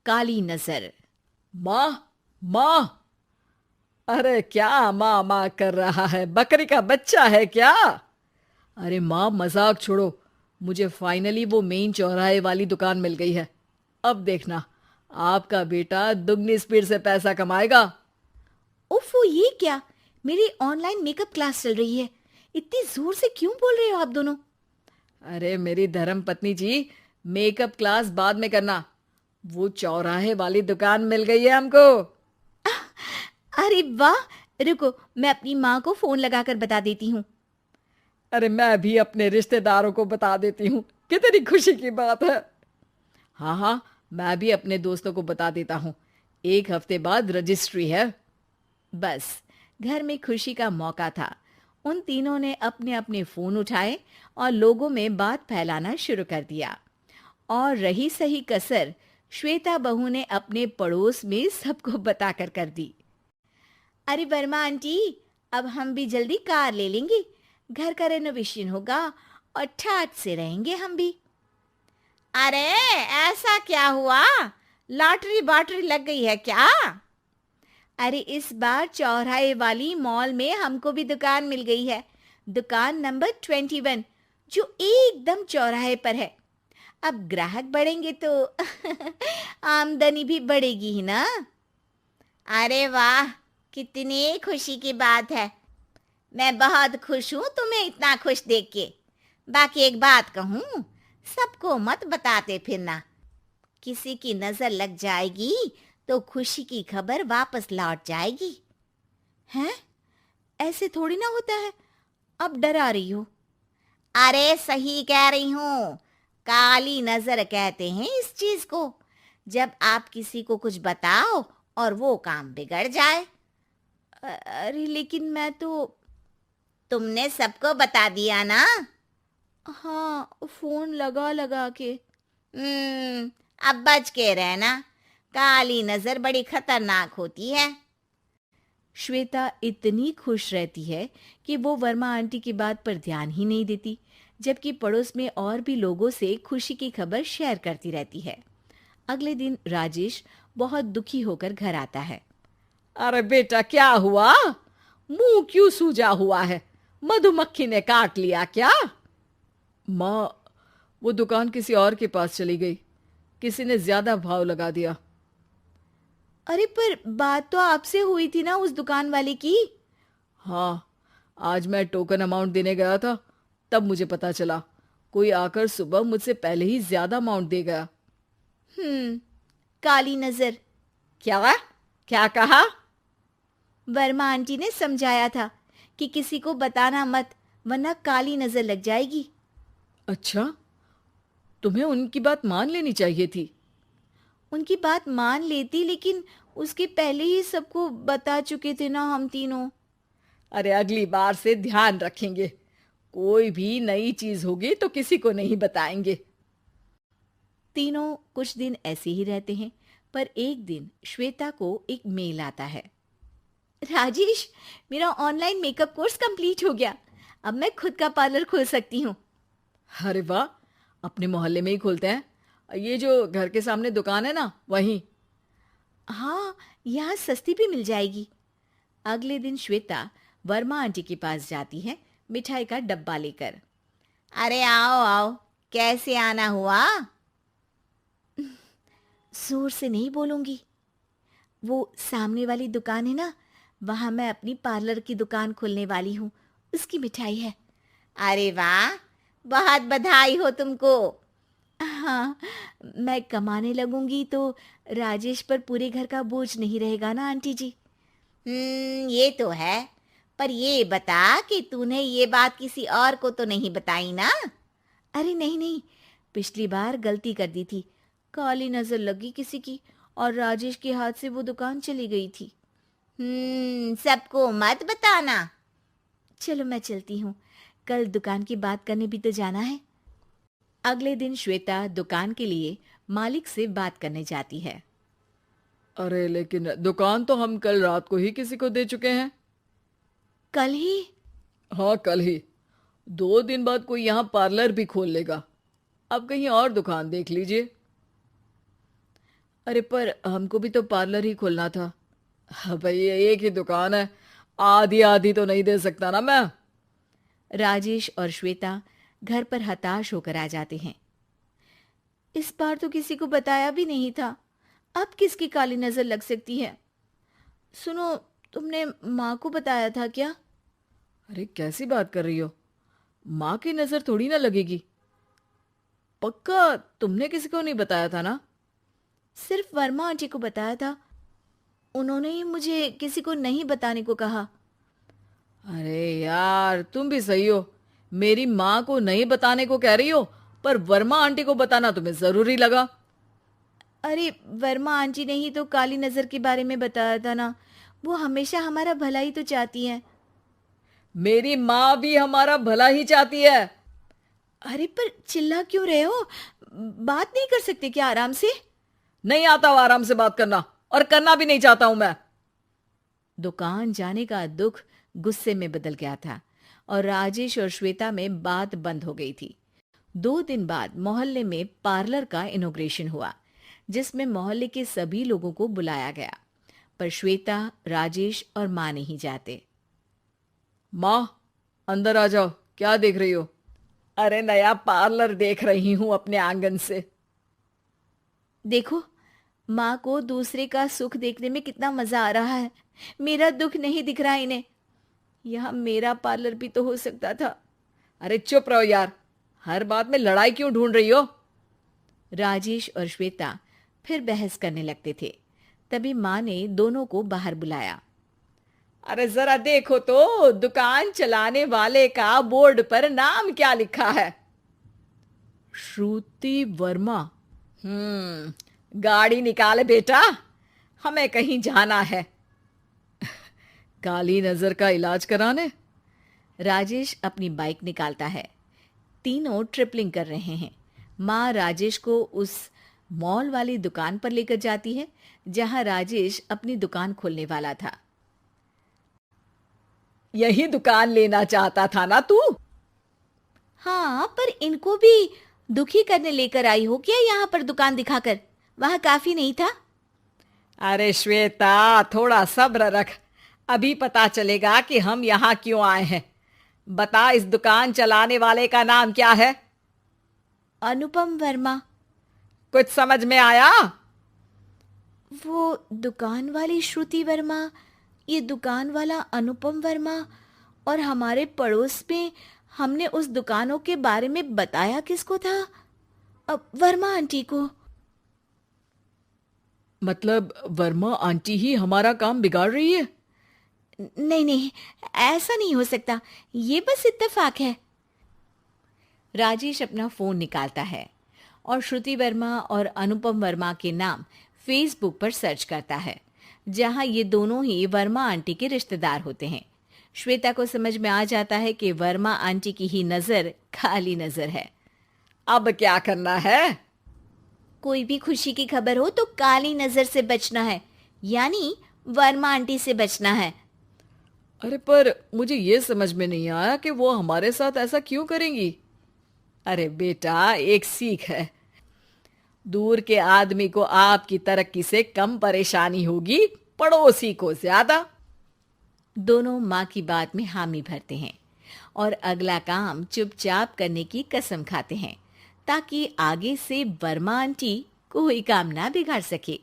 काली नजर। माँ, माँ। अरे क्या माँ माँ कर रहा है? बकरी का बच्चा है क्या? अरे माँ, मजाक छोड़ो। मुझे फाइनली वो मेन चौराहे वाली दुकान मिल गई है। अब देखना, आपका बेटा दुगनी स्पीड से पैसा कमाएगा। उफ़, ये क्या? मेरी ऑनलाइन मेकअप क्लास चल रही है। इतनी जोर से क्यों बोल रहे हो आप दोनों? अरे मेरी धर्म पत्नी जी, मेकअप क्लास बाद में करना। वो चौराहे वाली दुकान मिल गई है हमको। अरे वाह! रुको, मैं अपनी माँ को फोन लगाकर बता देती हूँ। अरे मैं भी अपने रिश्तेदारों को बता देती हूँ। कितनी खुशी की बात है। हाँ हाँ, मैं भी अपने दोस्तों को बता देता हूँ। 1 हफ्ते बाद रजिस्ट्री है। बस, घर में खुशी का मौका था। उन तीनों ने अपने अपने फोन उठाए और लोगों में बात फैलाना शुरू कर दिया। और रही सही कसर, श्वेता बहू ने अपने पड़ोस में सबको बताकर कर दी। अरे वर्मा आंटी, अब हम भी जल्दी कार ले लेंगे। घर का रेनोवेशन होगा और ठाट से रहेंगे हम भी। अरे, ऐसा क्या हुआ? लॉटरी बाटरी लग गई है क्या? अरे, इस बार चौराहे वाली मॉल में हमको भी दुकान मिल गई है। दुकान नंबर 21, जो एकदम चौराहे पर है। अब ग्राहक बढ़ेंगे तो आमदनी भी बढ़ेगी ही ना। अरे वाह, कितनी खुशी की बात है। मैं बहुत खुश हूँ तुम्हें इतना खुश देख के। बाकी एक बात कहूँ, सबको मत बताते फिरना। किसी की नजर लग जाएगी तो खुशी की खबर वापस लौट जाएगी। हैं? ऐसे थोड़ी ना होता है। अब डरा रही हो? अरे सही कह रही हूँ। काली नजर कहते हैं इस चीज को, जब आप किसी को कुछ बताओ और वो काम बिगड़ जाए। अरे लेकिन मैं तो। तुमने सबको बता दिया ना? हाँ, फोन लगा लगा के। अब बच के रहना। काली नजर बड़ी खतरनाक होती है। श्वेता इतनी खुश रहती है कि वो वर्मा आंटी की बात पर ध्यान ही नहीं देती, जबकि पड़ोस में और भी लोगों से खुशी की खबर शेयर करती रहती है। अगले दिन राजेश बहुत दुखी होकर घर आता है। अरे बेटा, क्या हुआ? मुंह क्यों सूजा हुआ है? मधुमक्खी ने काट लिया क्या? माँ, वो दुकान किसी और के पास चली गई। किसी ने ज्यादा भाव लगा दिया। अरे पर बात तो आपसे हुई थी ना उस दुकान वाले की। हाँ, आज मैं टोकन अमाउंट देने गया था, तब मुझे पता चला। कोई आकर सुबह मुझसे पहले ही ज्यादा अमाउंट दे गया। हम्म, काली नजर। क्या? क्या कहा? वर्मा आंटी ने समझाया था कि किसी को बताना मत, वरना काली नजर लग जाएगी। अच्छा, तुम्हें उनकी बात मान लेनी चाहिए थी। उनकी बात मान लेती, लेकिन उसके पहले ही सबको बता चुके थे ना हम तीनों। अरे अगली बार से ध्यान रखेंगे। कोई भी नई चीज होगी तो किसी को नहीं बताएंगे। तीनों कुछ दिन ऐसे ही रहते हैं, पर एक दिन श्वेता को एक मेल आता है। राजेश, मेरा ऑनलाइन मेकअप कोर्स कंप्लीट हो गया। अब मैं खुद का पार्लर खोल सकती हूँ। अरे वाह, अपने मोहल्ले में ही खोलते हैं। ये जो घर के सामने दुकान है ना, वहीं। हाँ, यहाँ सस्ती भी मिल जाएगी। अगले दिन श्वेता वर्मा आंटी के पास जाती है, मिठाई का डब्बा लेकर। अरे आओ आओ, कैसे आना हुआ? जोर से नहीं बोलूंगी। वो सामने वाली दुकान है ना, वहां मैं अपनी पार्लर की दुकान खोलने वाली हूँ। उसकी मिठाई है। अरे वाह, बहुत बधाई हो तुमको। हाँ, मैं कमाने लगूंगी तो राजेश पर पूरे घर का बोझ नहीं रहेगा ना आंटी जी। ये तो है। पर ये बता कि तूने ये बात किसी और को तो नहीं बताई ना? अरे नहीं नहीं, पिछली बार गलती कर दी थी। काली नजर लगी किसी की और राजेश के हाथ से वो दुकान चली गई थी। सबको मत बताना। चलो मैं चलती हूँ, कल दुकान की बात करने भी तो जाना है। अगले दिन श्वेता दुकान के लिए मालिक से बात करने जाती है। अरे लेकिन दुकान तो हम कल रात को ही किसी को दे चुके हैं। कल ही? हाँ, कल ही। 2 दिन बाद कोई यहाँ पार्लर भी खोल लेगा। अब कहीं और दुकान देख लीजिए। अरे पर हमको भी तो पार्लर ही खोलना था। हाँ भाई, ये एक ही दुकान है, आधी आधी तो नहीं दे सकता ना मैं। राजेश और श्वेता घर पर हताश होकर आ जाते हैं। इस बार तो किसी को बताया भी नहीं था, अब किसकी काली नजर लग सकती है। सुनो, तुमने माँ को बताया था क्या? अरे कैसी बात कर रही हो, माँ की नजर थोड़ी ना लगेगी। पक्का तुमने किसी को नहीं बताया था ना? सिर्फ वर्मा आंटी को बताया था, उन्होंने ही मुझे किसी को नहीं बताने को कहा। अरे यार, तुम भी सही हो। मेरी माँ को नहीं बताने को कह रही हो, पर वर्मा आंटी को बताना तुम्हें जरूरी लगा। अरे वर्मा आंटी ने ही तो काली नजर के बारे में बताया था ना, वो हमेशा हमारा भला ही तो चाहती है। मेरी माँ भी हमारा भला ही चाहती है। अरे पर चिल्ला क्यों रहे हो? बात नहीं कर सकते क्या आराम से? नहीं आता हो आराम से बात करना, और करना भी नहीं चाहता हूं मैं। दुकान जाने का दुख गुस्से में बदल गया था और राजेश और श्वेता में बात बंद हो गई थी। 2 दिन बाद मोहल्ले में पार्लर का इनॉग्रेशन हुआ, जिसमें मोहल्ले के सभी लोगों को बुलाया गया, पर श्वेता, राजेश और माँ नहीं जाते। माँ, अंदर आ जाओ, क्या देख रही हो? अरे नया पार्लर देख रही हूं अपने आंगन से। देखो, माँ को दूसरे का सुख देखने में कितना मजा आ रहा है, मेरा दुख नहीं दिख रहा इन्हें। यह मेरा पार्लर भी तो हो सकता था। अरे चुप रहो यार, हर बात में लड़ाई क्यों ढूंढ रही हो? राजेश और श्वेता फिर बहस करने लगते थे। तभी माँ ने दोनों को बाहर बुलाया। अरे जरा देखो तो, दुकान चलाने वाले का बोर्ड पर नाम क्या लिखा है? श्रुति वर्मा। गाड़ी निकाले बेटा, हमें कहीं जाना है। काली नजर का इलाज कराने? राजेश अपनी बाइक निकालता है। तीनों ट्रिपलिंग कर रहे हैं। माँ राजेश को उस मॉल वाली दुकान पर लेकर जाती है जहां राजेश अपनी दुकान खोलने वाला था। यही दुकान लेना चाहता था ना तू? हाँ, पर इनको भी दुखी करने लेकर आई हो क्या यहाँ पर दुकान दिखाकर? वहां काफी नहीं था? अरे श्वेता, थोड़ा सब्र रख, अभी पता चलेगा कि हम यहाँ क्यों आए हैं। बता, इस दुकान चलाने वाले का नाम क्या है? अनुपम वर्मा। कुछ समझ में आया? वो दुकान वाली श्रुति वर्मा, ये दुकान वाला अनुपम वर्मा, और हमारे पड़ोस में हमने उस दुकानों के बारे में बताया किसको था? अब वर्मा आंटी को। मतलब वर्मा आंटी ही हमारा काम बिगाड़ रही है? नहीं नहीं, ऐसा नहीं हो सकता, ये बस इत्तेफाक है। राजेश अपना फोन निकालता है और श्रुति वर्मा और अनुपम वर्मा के नाम फेसबुक पर सर्च करता है, जहां ये दोनों ही वर्मा आंटी के रिश्तेदार होते हैं। श्वेता को समझ में आ जाता है कि वर्मा आंटी की ही नजर काली नजर है। अब क्या करना है? कोई भी खुशी की खबर हो तो काली नजर से बचना है, यानी वर्मा आंटी से बचना है। अरे पर मुझे ये समझ में नहीं आया कि वो हमारे साथ ऐसा क्यों करेंगी। अरे बेटा, एक सीख है, दूर के आदमी को आपकी तरक्की से कम परेशानी होगी, पड़ोसी को ज्यादा। दोनों माँ की बात में हामी भरते हैं और अगला काम चुपचाप करने की कसम खाते हैं, ताकि आगे से वर्मा आंटी कोई काम ना बिगाड़ सके।